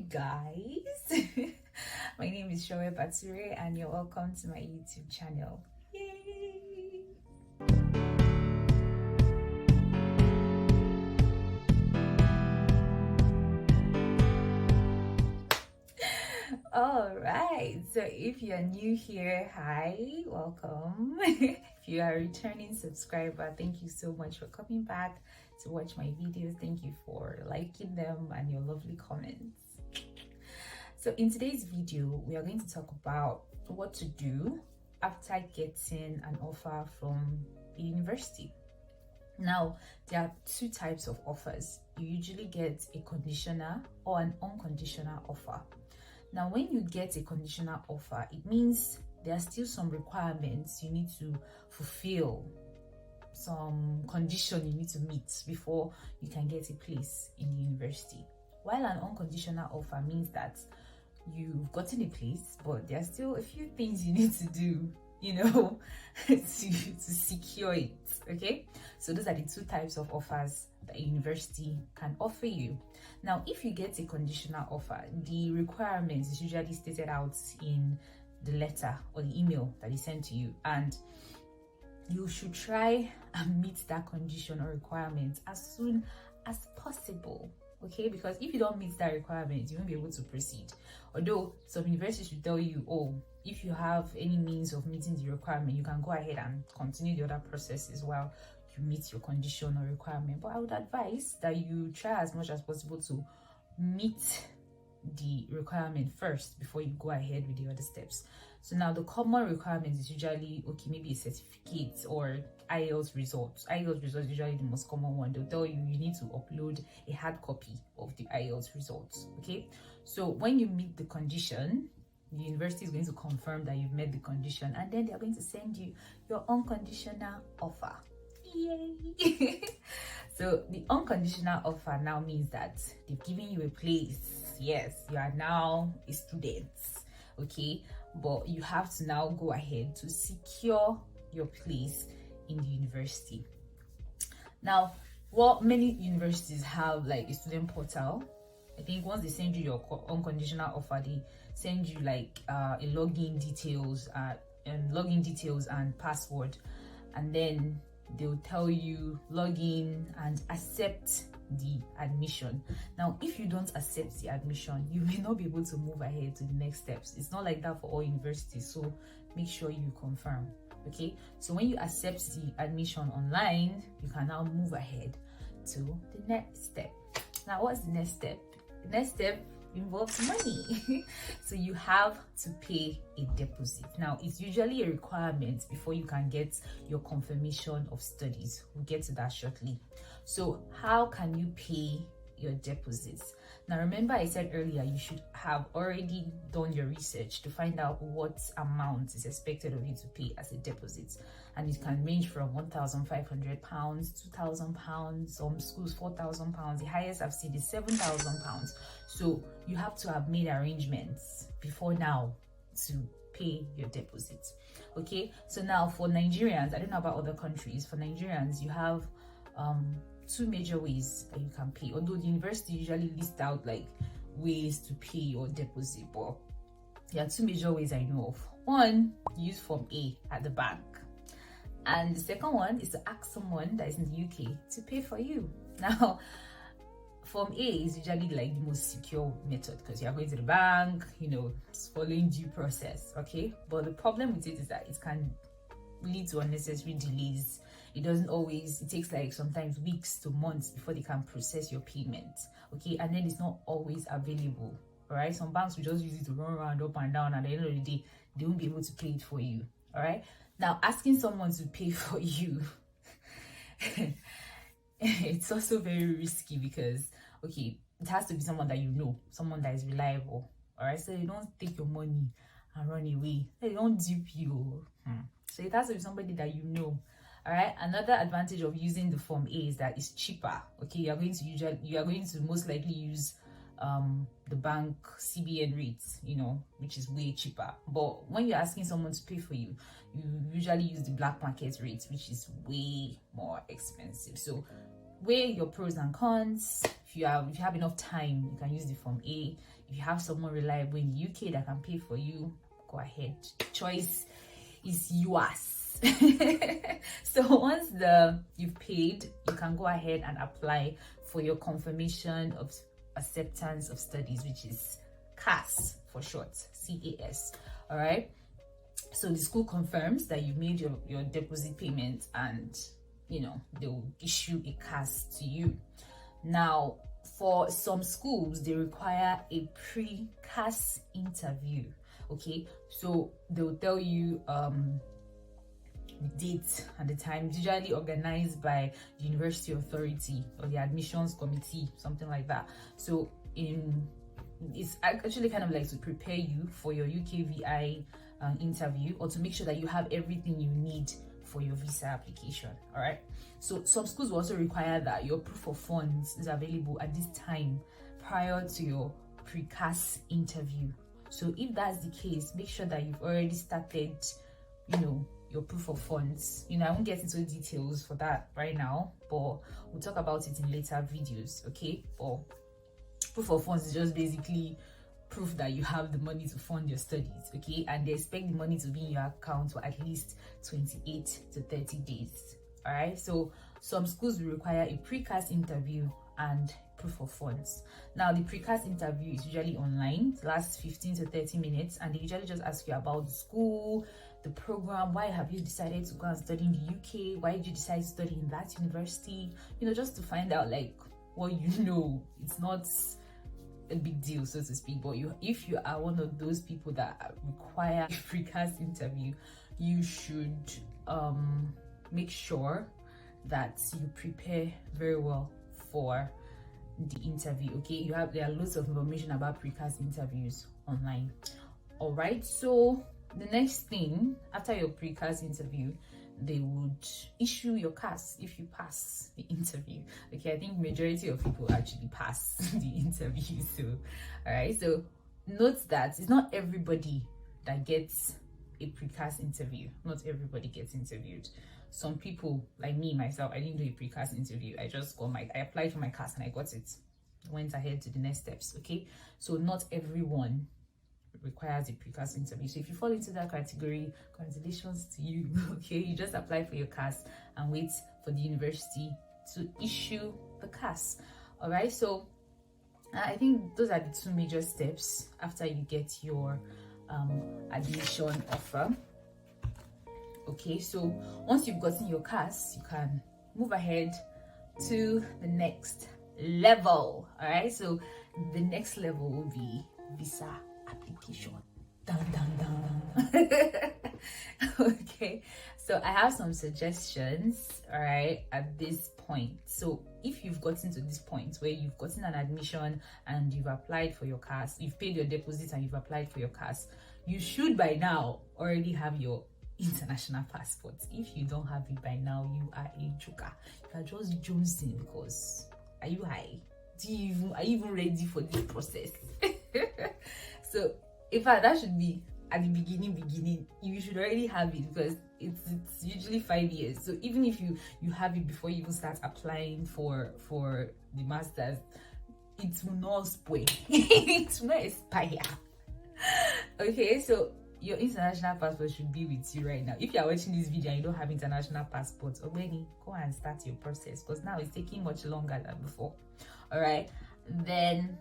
guys. My name is Chovwe Bature and you're welcome to my YouTube channel. Yay! All right, so if you're new here, hi, welcome. If you are a returning subscriber, thank you so much for coming back to watch my videos. Thank you for liking them and your lovely comments. So in today's video, we are going to talk about what to do after getting an offer from a university. Now, there are two types of offers. You usually get a conditional or an unconditional offer. Now, when you get a conditional offer, it means there are still some requirements you need to fulfill, some condition you need to meet before you can get a place in the university. While an unconditional offer means that you've gotten a place, but there are still a few things you need to do, to secure it. Okay, so those are the two types of offers that a university can offer you. Now, if you get a conditional offer, the requirements is usually stated out in the letter or the email that is sent to you, and you should try and meet that condition or requirement as soon as possible. Okay, because if you don't meet that requirement, you won't be able to proceed. Although some universities will tell you, oh, if you have any means of meeting the requirement, you can go ahead and continue the other processes while you meet your condition or requirement. But I would advise that you try as much as possible to meet the requirement first before you go ahead with the other steps. So now the common requirement is usually, okay, maybe a certificate or IELTS results. IELTS results is usually the most common one. They'll tell you need to upload a hard copy of the IELTS results. Okay, so when you meet the condition, the university is going to confirm that you've met the condition, and then they're going to send you your unconditional offer. Yay! So the unconditional offer now means that they've given you a place. Yes, you are now a student. Okay, but you have to now go ahead to secure your place in the university. Now, what many universities have, like a student portal. I think once they send you your unconditional offer, they send you like a login details and password, and then they'll tell you log in and accept the admission. Now, if you don't accept the admission, you may not be able to move ahead to the next steps. It's not like that for all universities, so make sure you confirm. Okay, so when you accept the admission online, you can now move ahead to the next step. Now, what's the next step? The next step involves money. So you have to pay a deposit. Now, it's usually a requirement before you can get your confirmation of studies. We'll get to that shortly. So how can you pay your deposits? Now, remember I said earlier you should have already done your research to find out what amount is expected of you to pay as a deposit, and it can range from £1,500, £2,000, some schools £4,000. The highest I've seen is £7,000. So you have to have made arrangements before now to pay your deposits. Okay, so now for Nigerians, I don't know about other countries, for Nigerians you have two major ways that you can pay, although the university usually lists out like ways to pay your deposit, but there are two major ways I know of. One, use Form A at the bank, and the second one is to ask someone that is in the UK to pay for you. Now, Form A is usually like the most secure method because you are going to the bank, it's following due process. Okay, but the problem with it is that it can lead to unnecessary delays. It takes like sometimes weeks to months before they can process your payment. Okay, and then it's not always available. All right, some banks will just use it to run around up and down, and at the end of the day they won't be able to pay it for you. All right, now asking someone to pay for you it's also very risky because, okay, it has to be someone that you know, someone that is reliable. All right, so they don't take your money and run away. They don't dupe you. So it has to be somebody that you know. All right, another advantage of using the Form A is that it's cheaper. Okay, you are going to most likely use the bank CBN rates, which is way cheaper. But when you're asking someone to pay for you, you usually use the black market rates, which is way more expensive. So weigh your pros and cons. If you have enough time, you can use the Form A. if you have someone reliable in the UK that can pay for you, go ahead. Choice is yours. So once you've paid, you can go ahead and apply for your confirmation of acceptance of studies, which is CAS for short, CAS. All right, so the school confirms that you made your deposit payment, and they will issue a CAS to you. Now, for some schools, they require a pre-CAS interview. Okay, so they'll tell you the date and the time. It's usually organized by the university authority or the admissions committee, something like that. So it's actually kind of like to prepare you for your UKVI interview, or to make sure that you have everything you need for your visa application. All right, so some schools will also require that your proof of funds is available at this time prior to your pre-CAS interview. So if that's the case, make sure that you've already started your proof of funds. I won't get into details for that right now, but we'll talk about it in later videos. Okay, or proof of funds is just basically proof that you have the money to fund your studies. Okay, and they expect the money to be in your account for at least 28 to 30 days. All right, so some schools will require a pre-CAS interview and proof of funds. Now, the pre-CAS interview is usually online. It lasts 15 to 30 minutes, and they usually just ask you about the school, the program. Why have you decided to go and study in the UK? Why did you decide to study in that university? Just to find out like what It's not a big deal, so to speak, but if you are one of those people that require a pre-CAS interview, you should make sure that you prepare very well for the interview. Okay, there are loads of information about pre-CAS interviews online. All right, so the next thing after your pre-CAS interview, they would issue your CAS if you pass the interview. Okay, I think majority of people actually pass the interview. So all right, so note that it's not everybody that gets a pre-CAS interview. Not everybody gets interviewed. Some people like me myself, I didn't do a pre-CAS interview. I applied for my CAS and I got it, went ahead to the next steps. Okay, so not everyone requires a pre-CAS interview. So if you fall into that category, congratulations to you. Okay, you just apply for your CAS and wait for the university to issue the CAS. All right, so I think those are the two major steps after you get your admission offer. Okay, so once you've gotten your CAS, you can move ahead to the next level. All right, so the next level will be visa application. Dun, dun, dun. Okay, so I have some suggestions, all right, at this point. So if you've gotten to this point where you've gotten an admission and you've applied for your CAS, you've paid your deposit and you've applied for your CAS, you should by now already have your international passport. If you don't have it by now, you are a joker. You can just jump in, because are you high? Are you even ready for this process? So in fact, that should be at the beginning. You should already have it, because it's usually 5 years. So even if you have it before you even start applying for the masters, it will not spoil. It will not expire. Okay, so your international passport should be with you right now. If you are watching this video and you don't have international passport, Benny, go and start your process, because now it's taking much longer than before. All right, then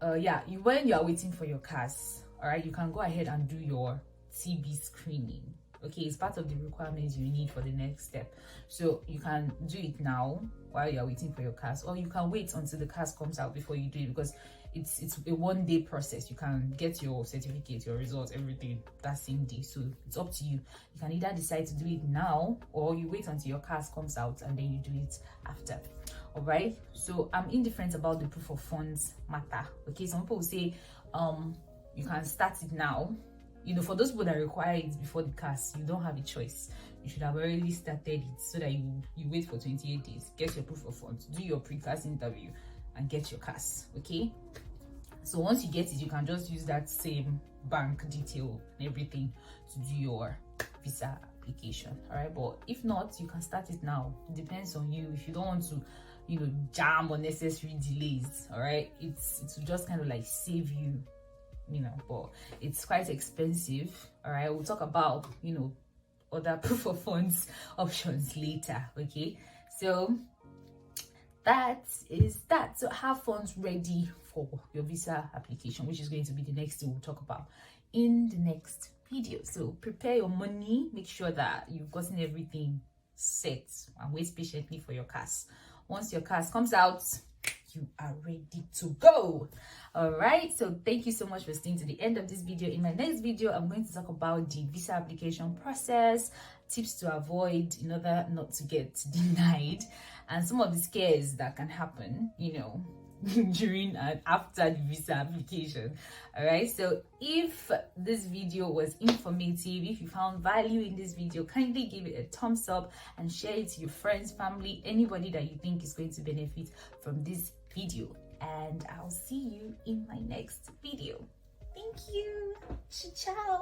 when you are waiting for your CAS, all right, you can go ahead and do your TB screening. Okay, it's part of the requirements you need for the next step. So you can do it now while you're waiting for your CAS, or you can wait until the CAS comes out before you do it, because it's a 1-day process. You can get your certificate, your results, everything that same day. So it's up to you. You can either decide to do it now, or you wait until your CAS comes out and then you do it after. All right, so I'm indifferent about the proof of funds matter. Okay, some people will say you can start it now. For those people that require it before the CAS, you don't have a choice. You should have already started it, so that you wait for 28 days, get your proof of funds, do your pre-CAS interview, and get your CAS. Okay, so once you get it, you can just use that same bank detail and everything to do your visa application. All right, but if not, you can start it now. It depends on you. If you don't want to jam unnecessary delays. All right, it will just kind of like save you, but it's quite expensive. All right, we'll talk about other proof of funds options later. Okay, so that is that. So have funds ready for your visa application, which is going to be the next thing we'll talk about in the next video. So prepare your money, make sure that you've gotten everything set, and wait patiently for your CAS. Once your CAS comes out, you are ready to go. All right, so thank you so much for staying to the end of this video. In my next video, I'm going to talk about the visa application process, tips to avoid in order not to get denied, and some of the scares that can happen during and after the visa application. All right, so if this video was informative, if you found value in this video, kindly give it a thumbs up and share it to your friends, family, anybody that you think is going to benefit from this video. And I'll see you in my next video. Thank you. Ciao.